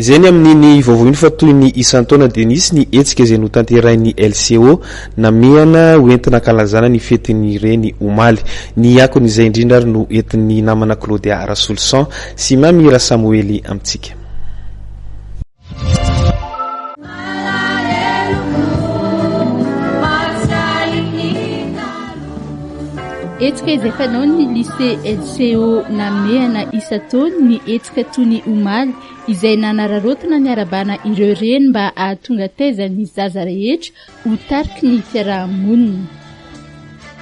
Zeny amin'ny vovony fa toy ny isantaona Denis ny etsika izay notanterain'ny LCO namehana hoentina kalazana ny fetin'ny reny omaly ny akon'izay indrindra ary no entin'ny namana Claudia Rasolson sy Mamira Samuely amitsika. Etsika izay fanao ny lycée LCO namehana isataony ny etsika toy ny omaly izay nanararaotina ny arabana ireo reny mba ahatonga taiza ny zaza rehetra ho tariky ny fiarahamonina.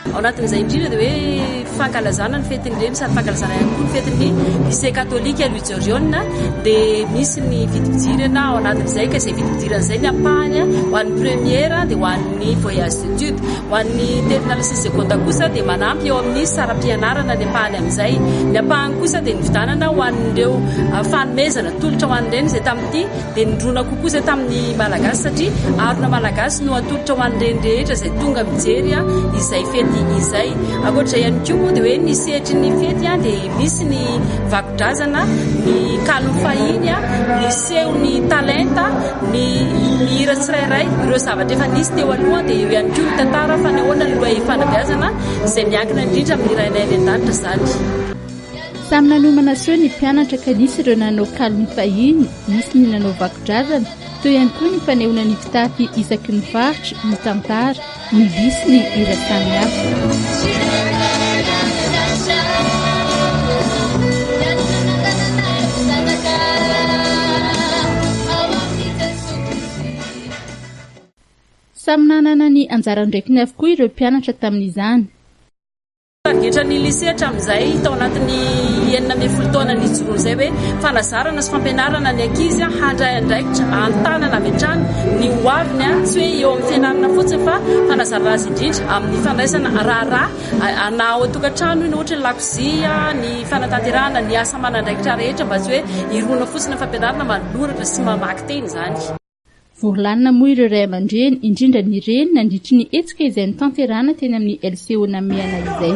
Ao anatin'izay indrindra dia hoe fankalazana ny fetin'ireny sady fankalazana ihany koa ny fetin'ny lycée catholique Louis Georgione dia misy ny vidim-pidirana ao anatin'izay ka izay vidim-pidirana izay ny ampahany ho an'ny première dia ho an'ny voyage d'études ho an'ny terminale sy seconde kosa dia manampy eo amin'ny saram-pianarana ny ampahany amin'izay ny ampahany kosa dia ny vidanana ho an'ireo fanomezana tolotra ho an'ireny izay tamin'ity dia nindrona kokoa izay tamin'ny malagasy satria arona malagasy no atolotra ho an'ireny rehetra izay tonga mijery izay fety izay akoatr'izay ihany koa moa dia hoe ny sehatry ny fety dia misy ny vakodrazana ny kalony fahiny ny seho ny talenta ny hira tsirairay ireo zavatra efa nisy teo aloha dia eo ihany koa ny tantara fanehoana ny loha fanabeazana izay miankina indrindra amin'ny irainay an-danitra zany. Samy nanomana seo ny mpianatra ka nisy ireo nanao kalony fahiny nisy ny nanao vakodrazana toy ihany koa ny fanehoana ny fitafy isaky ny faritra ny tantara ny visy ny hira samihafa. Samy nanana ny anjara ndraikiny avokoa ireo mpianatra tamin'izany. Targetra ny lycée hatramin'izay tao anatin'ny 9 taona ny joro izay hoe fanazarana sy fampianarana ny ankizy handray andraikitra antanana avy hatrany ny hoaviny tsy hoe eo amin'ny fianarana fotsiny fa fanazarana azy indrindra amin'ny fandraisana raharaha ana ao an-tokantrano iny ohatra ny lakozia ny fanatanterahana ny asa manandraikitra rehetra mba tsy hoe irona fotsiny ny fampianarana manoloratra sy mamaky teny izany. Voalanina moa ireo ray aman-dreny indrindra ny reny nandritry ny etsika izay nitanterahana teny amin'ny LCO namehana izay.